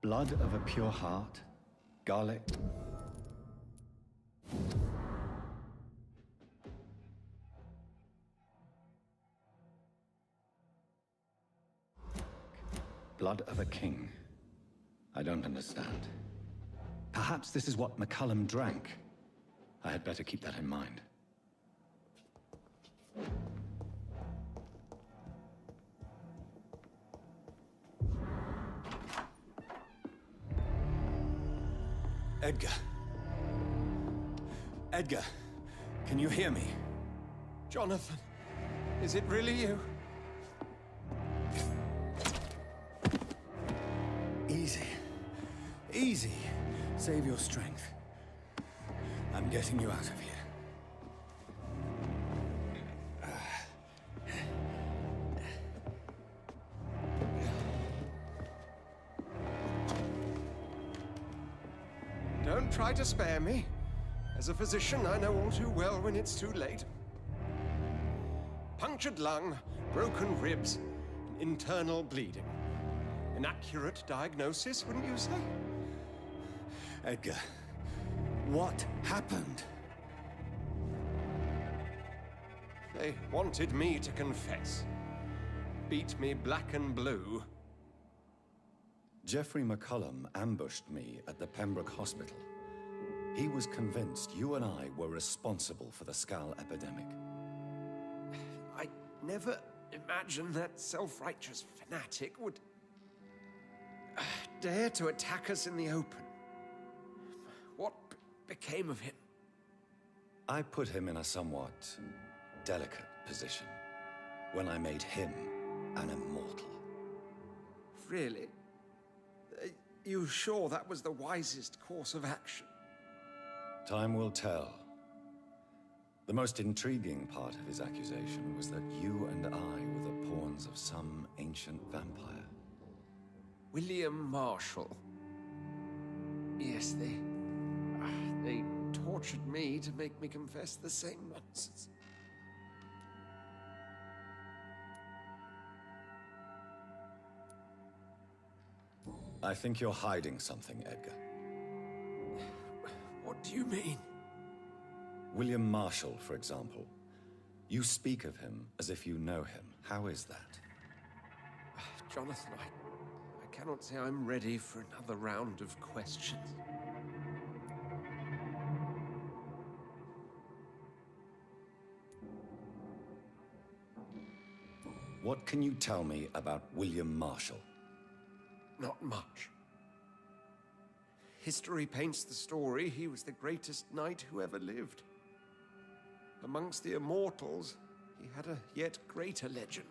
Blood of a pure heart, garlic. Blood of a king. I don't understand. Perhaps this is what McCullum drank. I had better keep that in mind. Edgar. Edgar, can you hear me? Jonathan, is it really you? Easy. Easy. Save your strength. I'm getting you out of here. Don't try to spare me. As a physician, I know all too well when it's too late. Punctured lung, broken ribs, and internal bleeding. An accurate diagnosis, wouldn't you say? Edgar, what happened? They wanted me to confess. Beat me black and blue. Jeffrey McCullum ambushed me at the Pembroke Hospital. He was convinced you and I were responsible for the Skal epidemic. I never imagined that self-righteous fanatic would dare to attack us in the open. What became of him? I put him in a somewhat delicate position when I made him an immortal. Really? You sure that was the wisest course of action? Time will tell. The most intriguing part of his accusation was that you and I were the pawns of some ancient vampire. William Marshall. Yes, they tortured me to make me confess the same nonsense. I think you're hiding something, Edgar. What do you mean? William Marshall, for example. You speak of him as if you know him. How is that? Jonathan, I cannot say I'm ready for another round of questions. What can you tell me about William Marshall? Not much. History paints the story he was the greatest knight who ever lived. Amongst the immortals, he had a yet greater legend.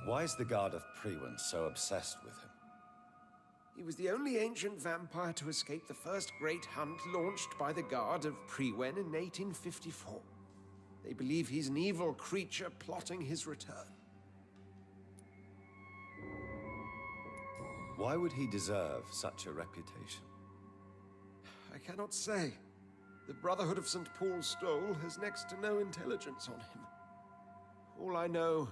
Why is the Guard of Priwen so obsessed with him? He was the only ancient vampire to escape the first great hunt launched by the Guard of Priwen in 1854. They believe he's an evil creature plotting his return. Why would he deserve such a reputation? I cannot say. The Brotherhood of St. Paul's Stole has next to no intelligence on him. All I know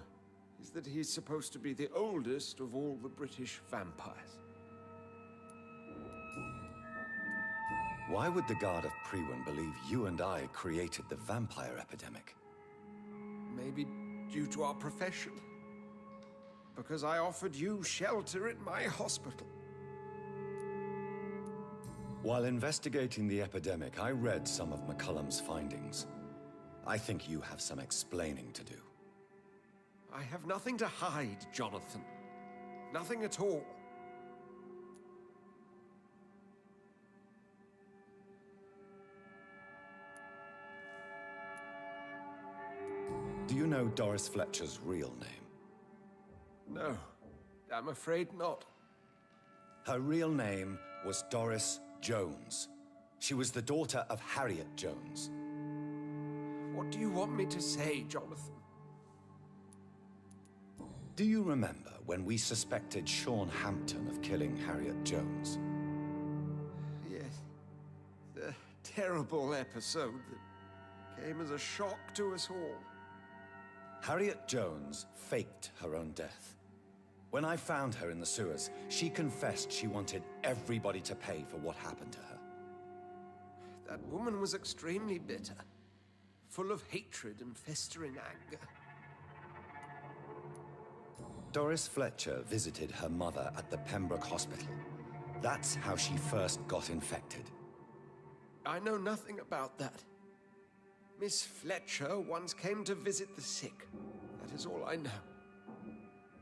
is that he's supposed to be the oldest of all the British vampires. Why would the Guard of Priwen believe you and I created the vampire epidemic? Maybe due to our profession. Because I offered you shelter in my hospital. While investigating the epidemic, I read some of McCullum's findings. I think you have some explaining to do. I have nothing to hide, Jonathan. Nothing at all. Do you know Doris Fletcher's real name? No, I'm afraid not. Her real name was Doris Jones. She was the daughter of Harriet Jones. What do you want me to say, Jonathan? Do you remember when we suspected Sean Hampton of killing Harriet Jones? Yes. The terrible episode that came as a shock to us all. Harriet Jones faked her own death. When I found her in the sewers, she confessed she wanted everybody to pay for what happened to her. That woman was extremely bitter, full of hatred and festering anger. Doris Fletcher visited her mother at the Pembroke Hospital. That's how she first got infected. I know nothing about that. Miss Fletcher once came to visit the sick. That is all I know.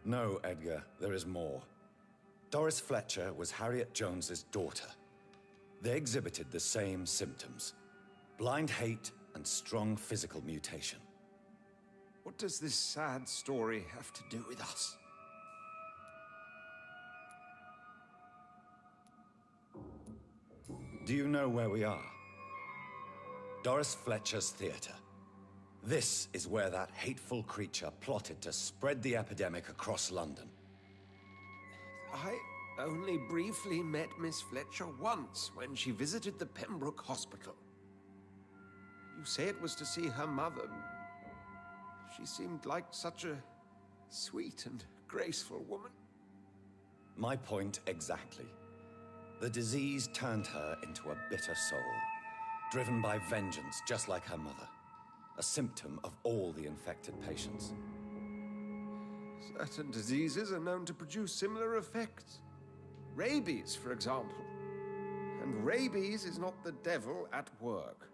No, Edgar, there is more. Doris Fletcher was Harriet Jones's daughter. They exhibited the same symptoms: blind hate and strong physical mutation. What does this sad story have to do with us? Do you know where we are? Doris Fletcher's theater. This is where that hateful creature plotted to spread the epidemic across London. I only briefly met Miss Fletcher once when she visited the Pembroke Hospital. You say it was to see her mother. She seemed like such a sweet and graceful woman. My point exactly. The disease turned her into a bitter soul, driven by vengeance just like her mother. A symptom of all the infected patients. Certain diseases are known to produce similar effects. Rabies, for example. And rabies is not the devil at work.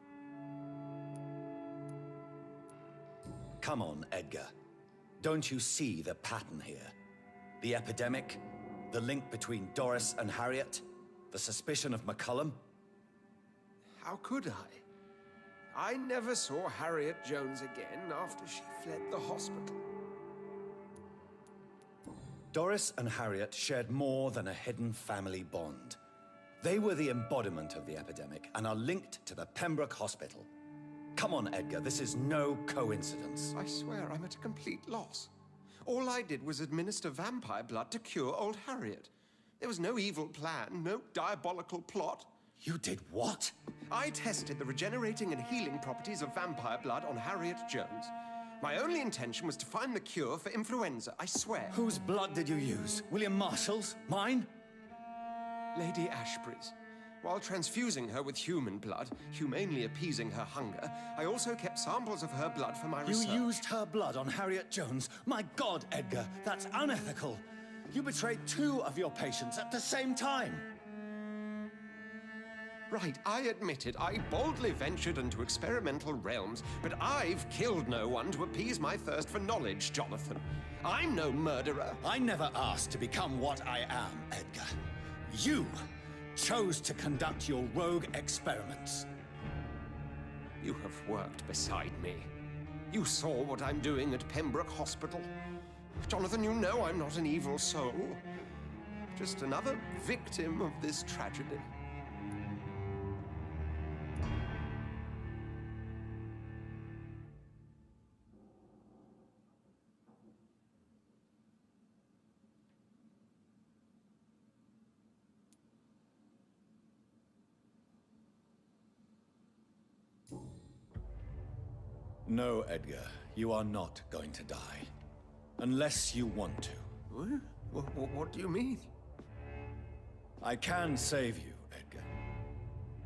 Come on, Edgar. Don't you see the pattern here? The epidemic, the link between Doris and Harriet, the suspicion of McCullum? How could I? I never saw Harriet Jones again after she fled the hospital. Doris and Harriet shared more than a hidden family bond. They were the embodiment of the epidemic and are linked to the Pembroke Hospital. Come on, Edgar, this is no coincidence. I swear I'm at a complete loss. All I did was administer vampire blood to cure old Harriet. There was no evil plan, no diabolical plot. You did what? I tested the regenerating and healing properties of vampire blood on Harriet Jones. My only intention was to find the cure for influenza, I swear. Whose blood did you use? William Marshall's? Mine? Lady Ashbury's. While transfusing her with human blood, humanely appeasing her hunger, I also kept samples of her blood for my research. You used her blood on Harriet Jones? My God, Edgar, that's unethical. You betrayed 2 of your patients at the same time. Right, I admit it. I boldly ventured into experimental realms, but I've killed no one to appease my thirst for knowledge, Jonathan. I'm no murderer. I never asked to become what I am, Edgar. You chose to conduct your rogue experiments. You have worked beside me. You saw what I'm doing at Pembroke Hospital. Jonathan, you know I'm not an evil soul. Just another victim of this tragedy. No, Edgar, you are not going to die. Unless you want to. What do you mean? I can save you, Edgar.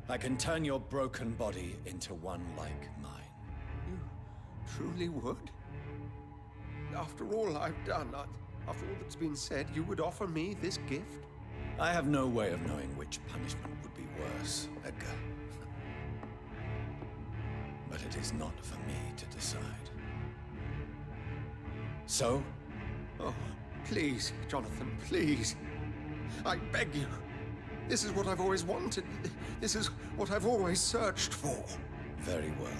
I can turn your broken body into one like mine. You truly would? After all I've done, after all that's been said, you would offer me this gift? I have no way of knowing which punishment would be worse, Edgar. But it is not for me to decide. So? Oh, please, Jonathan, please. I beg you. This is what I've always wanted. This is what I've always searched for. Very well,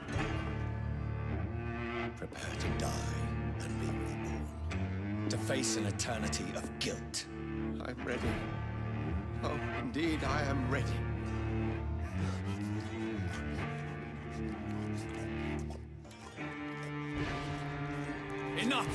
then. Prepare to die and be reborn. To face an eternity of guilt. I'm ready. Oh, indeed, I am ready. Enough!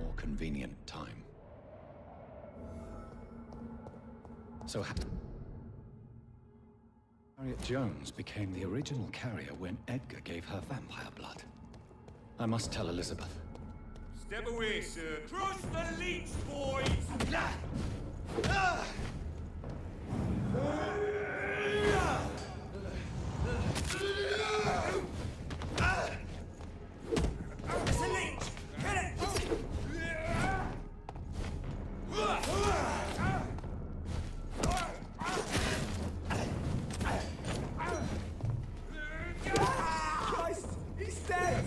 more convenient time. So Harriet Jones became the original carrier when Edgar gave her vampire blood. I must tell Elizabeth. Step away, sir. Crush the leech, boys! It's a leech! Get it! Christ! He's dead!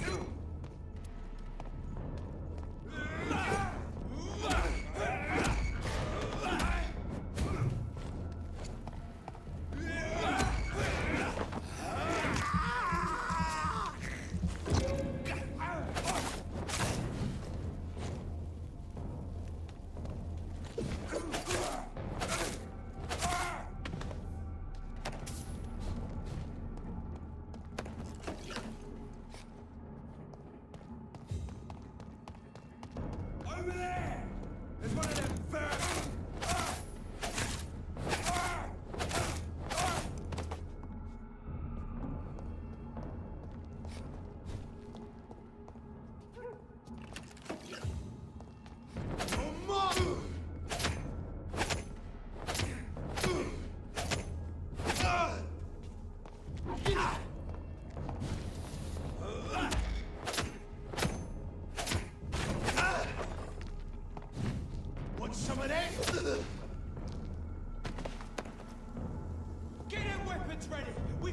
Over there! There's one of them birds! Want some of that? Get their weapons ready! We